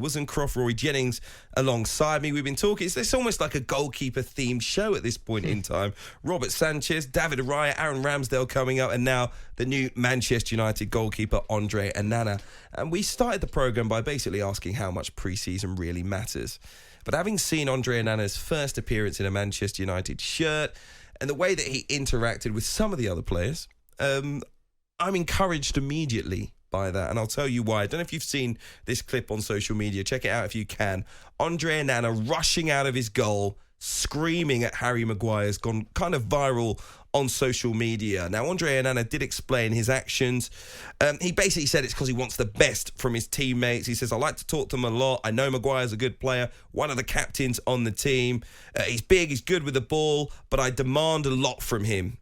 Wozencroft, Rory Jennings alongside me. We've been talking. It's almost like a goalkeeper-themed show at this point in time. Robert Sanchez, David Raya, Aaron Ramsdale coming up, and now the new Manchester United goalkeeper, Andre Onana. And we started the programme by basically asking how much pre-season really matters. But having seen Andre Onana's first appearance in a Manchester United shirt and the way that he interacted with some of the other players, I'm encouraged immediately by that, and I'll tell you why. I don't know if you've seen this clip on social media. Check it out if you can. Andre Onana rushing out of his goal, screaming at Harry Maguire, has gone kind of viral on social media. Now, Andre Onana did explain his actions. He basically said it's because he wants the best from his teammates. He says, I like to talk to them a lot. I know Maguire's a good player, one of the captains on the team. He's big, he's good with the ball, but I demand a lot from him.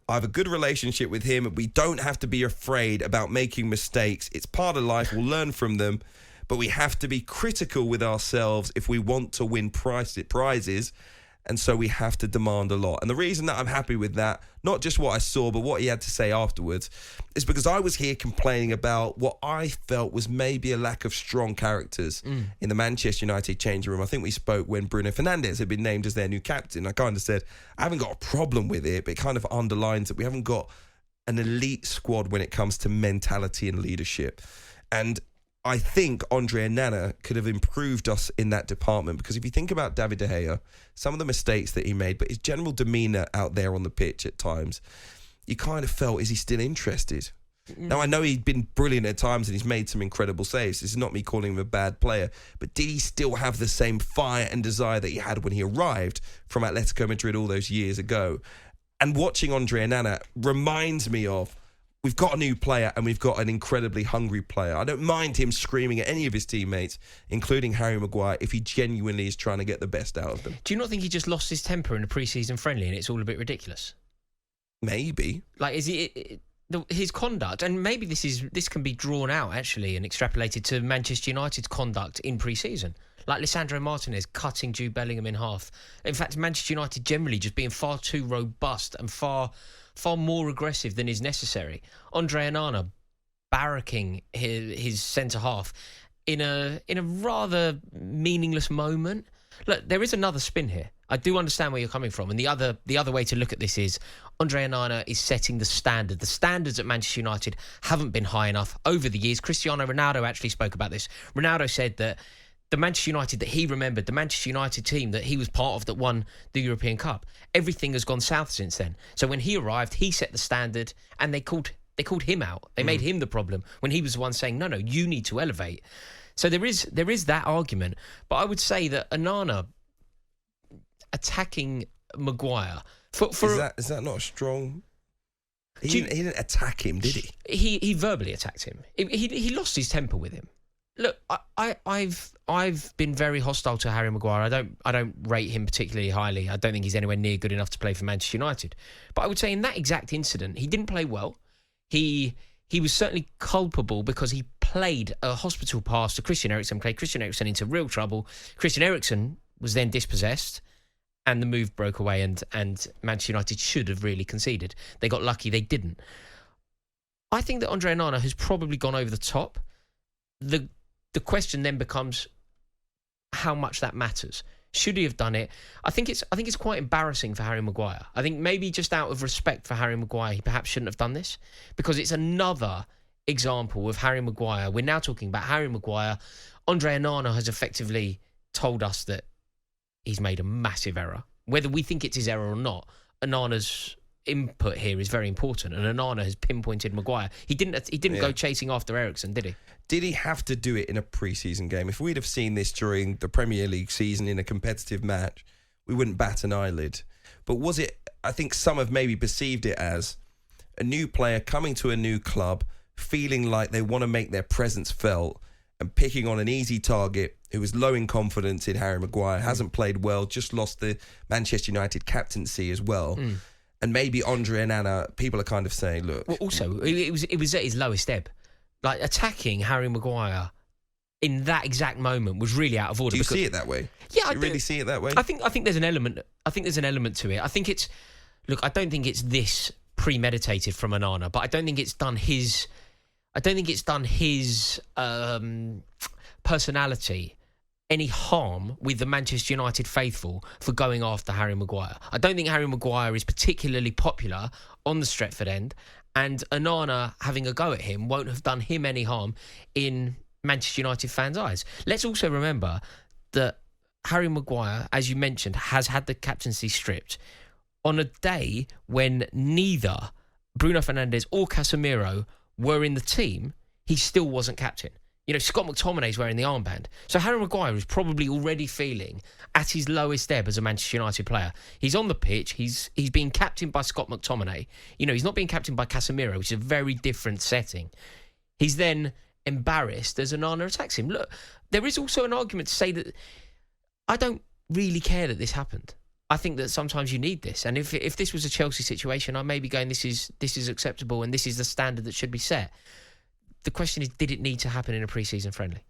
I have a good relationship with him. We don't have to be afraid about making mistakes. It's part of life. We'll learn from them. But we have to be critical with ourselves if we want to win prizes. And so we have to demand a lot. And the reason that I'm happy with that, not just what I saw, but what he had to say afterwards, is because I was here complaining about what I felt was maybe a lack of strong characters in the Manchester United changing room. I think we spoke when Bruno Fernandes had been named as their new captain. I kind of said, I haven't got a problem with it, but it kind of underlines that we haven't got an elite squad when it comes to mentality and leadership. And I think Andre Onana could have improved us in that department, because if you think about David De Gea, some of the mistakes that he made, but his general demeanour out there on the pitch at times, you kind of felt, is he still interested? Now, I know he'd been brilliant at times and he's made some incredible saves. This is not me calling him a bad player, but did he still have the same fire and desire that he had when he arrived from Atletico Madrid all those years ago? And watching Andre Onana reminds me of, we've got a new player and we've got an incredibly hungry player. I don't mind him screaming at any of his teammates, including Harry Maguire, if he genuinely is trying to get the best out of them. Do you not think he just lost his temper in a pre-season friendly and it's all a bit ridiculous? Maybe. Like, is his conduct, and maybe this can be drawn out actually and extrapolated to Manchester United's conduct in pre-season. Like Lisandro Martinez cutting Jude Bellingham in half. In fact, Manchester United generally just being far too robust and far more aggressive than is necessary. Andre Onana barracking his centre-half in a rather meaningless moment. Look, there is another spin here. I do understand where you're coming from. And the other way to look at this is Andre Onana is setting the standard. The standards at Manchester United haven't been high enough over the years. Cristiano Ronaldo actually spoke about this. Ronaldo said that the Manchester United that he remembered, the Manchester United team that he was part of that won the European Cup, everything has gone south since then. So when he arrived, he set the standard and they called him out. They made him the problem when he was the one saying, no, you need to elevate. So there is that argument. But I would say that Onana attacking Maguire... Is that not a strong... He didn't attack him, did he? He verbally attacked him. He lost his temper with him. Look, I've been very hostile to Harry Maguire. I don't rate him particularly highly. I don't think he's anywhere near good enough to play for Manchester United. But I would say in that exact incident, he didn't play well. He was certainly culpable because he played a hospital pass to Christian Eriksen, played Christian Eriksen into real trouble. Christian Eriksen was then dispossessed and the move broke away and Manchester United should have really conceded. They got lucky they didn't. I think that Andre Onana has probably gone over the top. The question then becomes how much that matters. Should he have done it? I think it's quite embarrassing for Harry Maguire. I think maybe just out of respect for Harry Maguire, he perhaps shouldn't have done this, because it's another example of Harry Maguire. We're now talking about Harry Maguire. Andre Onana has effectively told us that he's made a massive error. Whether we think it's his error or not, Onana's input here is very important, and Onana has pinpointed Maguire. He didn't go chasing after Eriksen, did he? Did he have to do it in a pre-season game? If we'd have seen this during the Premier League season in a competitive match, we wouldn't bat an eyelid. But was it, I think some have maybe perceived it as a new player coming to a new club, feeling like they want to make their presence felt and picking on an easy target who was low in confidence in Harry Maguire, hasn't played well, just lost the Manchester United captaincy as well. And maybe Andre Onana, people are kind of saying, look... Well, also, it was at his lowest ebb. Like, attacking Harry Maguire in that exact moment was really out of order. Do you see it that way? Yeah, I really see it that way. I think there's an element. I think there's an element to it. I think it's... Look, I don't think it's this premeditated from Onana, but I don't think it's done his personality any harm with the Manchester United faithful for going after Harry Maguire. I don't think Harry Maguire is particularly popular on the Stretford end, and ONANA having a go at him won't have done him any harm in Manchester United fans' eyes. Let's also remember that Harry Maguire, as you mentioned, has had the captaincy stripped on a day when neither Bruno Fernandes or Casemiro were in the team. He still wasn't captain. You know, Scott McTominay's wearing the armband. So Harry Maguire is probably already feeling at his lowest ebb as a Manchester United player. He's on the pitch. He's being captained by Scott McTominay. You know, he's not being captained by Casemiro, which is a very different setting. He's then embarrassed as ONANA attacks him. Look, there is also an argument to say that I don't really care that this happened. I think that sometimes you need this. And if this was a Chelsea situation, I may be going, this is acceptable and this is the standard that should be set. The question is, did it need to happen in a pre-season friendly?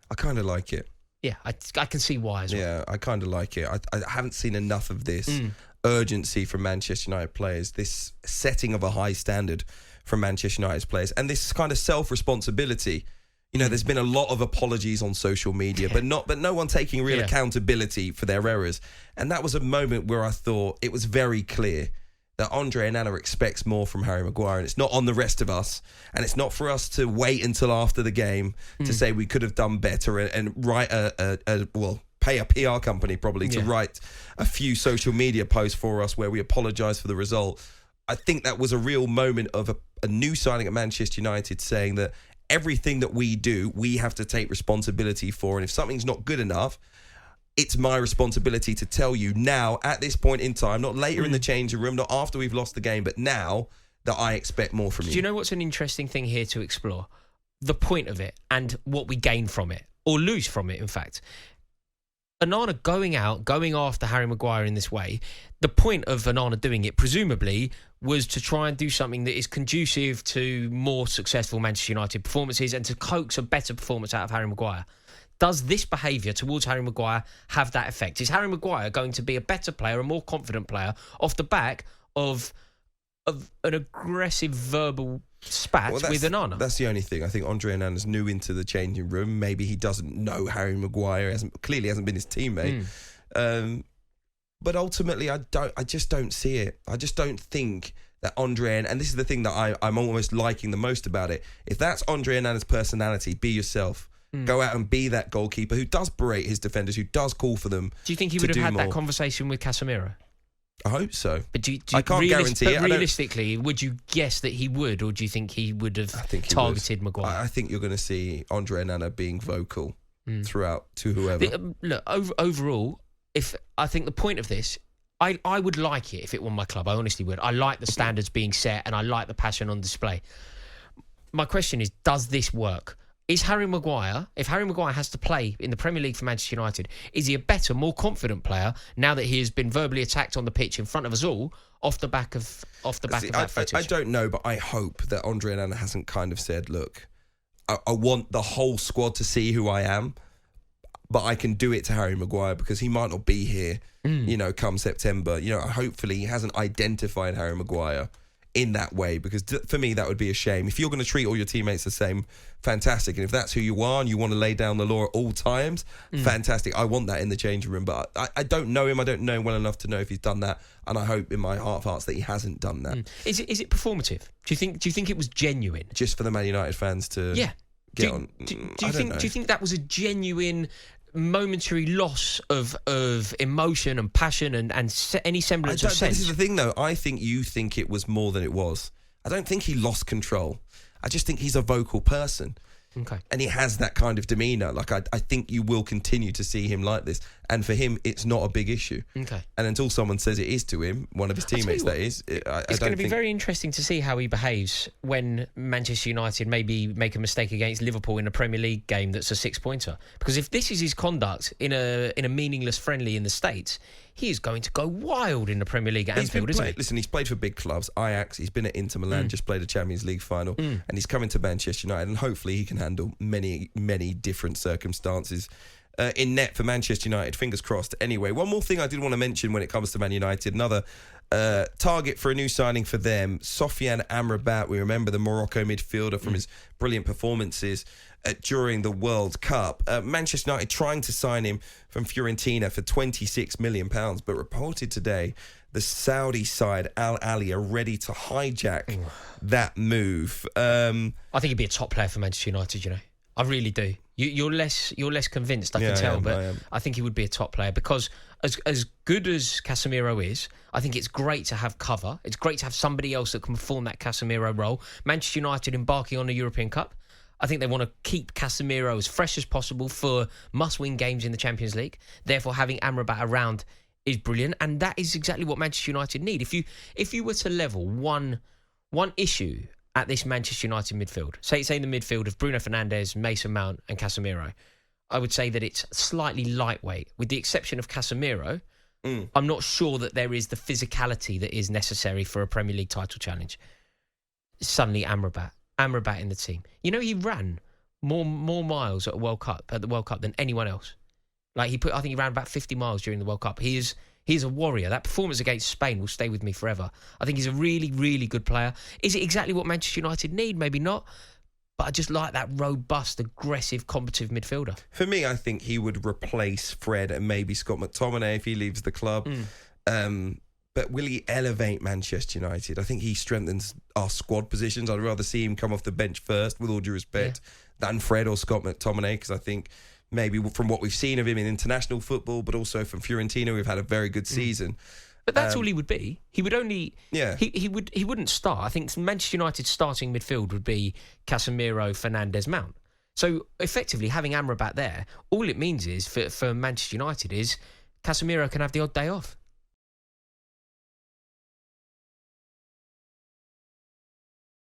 I kind of like it. Yeah, I can see why as well. Yeah, I kind of like it. I haven't seen enough of this urgency from Manchester United players, this setting of a high standard from Manchester United's players, and this kind of self-responsibility. You know, there's been a lot of apologies on social media, but no one taking real accountability for their errors. And that was a moment where I thought it was very clear that Andre Onana expects more from Harry Maguire, and it's not on the rest of us, and it's not for us to wait until after the game to say we could have done better and write pay a PR company probably to write a few social media posts for us where we apologise for the result. I think that was a real moment of a new signing at Manchester United saying that everything that we do, we have to take responsibility for, and if something's not good enough, it's my responsibility to tell you now, at this point in time, not later in the changing room, not after we've lost the game, but now that I expect more from you. Do you know what's an interesting thing here to explore? The point of it and what we gain from it, or lose from it, in fact. ONANA going after Harry Maguire in this way, the point of ONANA doing it, presumably, was to try and do something that is conducive to more successful Manchester United performances and to coax a better performance out of Harry Maguire. Does this behaviour towards Harry Maguire have that effect? Is Harry Maguire going to be a better player, a more confident player, off the back of an aggressive verbal spat with ONANA? That's the only thing. I think Andre Onana's new into the changing room. Maybe he doesn't know Harry Maguire. Clearly hasn't been his teammate. But ultimately, I just don't see it. I just don't think that Andre, and this is the thing that I'm almost liking the most about it. If that's Andre Onana's personality, be yourself. Go out and be that goalkeeper who does berate his defenders, who does call for them. Do you think he would have had that conversation with Casemiro? I hope so. But I can't guarantee it. Realistically, would you guess that he would, or do you think he would have targeted Maguire? I think you're going to see Andre Onana being vocal throughout to whoever. Look, overall, I think the point of this, I would like it if it were my club. I honestly would. I like the standards being set, and I like the passion on display. My question is, does this work? Is Harry Maguire, if Harry Maguire has to play in the Premier League for Manchester United, is he a better, more confident player now that he has been verbally attacked on the pitch in front of us all off the back of that footage? I don't know, but I hope that Andre Onana hasn't kind of said, look, I want the whole squad to see who I am, but I can do it to Harry Maguire because he might not be here, come September. Hopefully he hasn't identified Harry Maguire in that way, because for me that would be a shame. If you're going to treat all your teammates the same, fantastic, and if that's who you are and you want to lay down the law at all times, fantastic. I want that in the changing room, but I don't know him. I don't know him well enough to know if he's done that, and I hope in my heart of hearts that he hasn't done that. Is it performative? Do you think it was genuine, just for the Man United fans to get on? Do you think that was a genuine momentary loss of emotion and passion and any semblance of sense? This is the thing, though. I think you think it was more than it was. I don't think he lost control. I just think he's a vocal person. Okay. And he has that kind of demeanour. Like, I think you will continue to see him like this. And for him, it's not a big issue. Okay. And until someone says it is to him, one of his teammates that is, it's going to be very interesting to see how he behaves when Manchester United maybe make a mistake against Liverpool in a Premier League game that's a 6-pointer. Because if this is his conduct in a meaningless friendly in the States, he is going to go wild in the Premier League at Anfield, isn't he? Listen, he's played for big clubs, Ajax, he's been at Inter Milan, just played a Champions League final, and he's coming to Manchester United, and hopefully he can handle many, many different circumstances in net for Manchester United. Fingers crossed. Anyway, one more thing I did want to mention when it comes to Man United. Another target for a new signing for them, Sofiane Amrabat. We remember the Morocco midfielder from his brilliant performances during the World Cup. Manchester United trying to sign him from Fiorentina for £26 million, but reported today the Saudi side, Al Ahly, are ready to hijack that move. I think he'd be a top player for Manchester United, you know. I really do. You're less convinced, I can tell, but I think he would be a top player because as good as Casemiro is, I think it's great to have cover. It's great to have somebody else that can perform that Casemiro role. Manchester United embarking on a European Cup. I think they want to keep Casemiro as fresh as possible for must-win games in the Champions League. Therefore, having Amrabat around is brilliant, and that is exactly what Manchester United need. If you were to level one issue at this Manchester United midfield, say the midfield of Bruno Fernandes, Mason Mount and Casemiro, I would say that it's slightly lightweight. With the exception of Casemiro, I'm not sure that there is the physicality that is necessary for a Premier League title challenge. Suddenly Amrabat in the team. You know, he ran more miles at the World Cup than anyone else. Like I think he ran about 50 miles during the World Cup. He's a warrior. That performance against Spain will stay with me forever. I think he's a really, really good player. Is it exactly what Manchester United need? Maybe not. But I just like that robust, aggressive, combative midfielder. For me, I think he would replace Fred and maybe Scott McTominay if he leaves the club. But will he elevate Manchester United? I think he strengthens our squad positions. I'd rather see him come off the bench first, with all due respect, than Fred or Scott McTominay, because I think maybe from what we've seen of him in international football, but also from Fiorentina, we've had a very good season. But that's all he would be. He would only... Yeah. He wouldn't start. I think Manchester United's starting midfield would be Casemiro, Fernandes, Mount. So effectively having Amrabat there, all it means is for Manchester United is Casemiro can have the odd day off.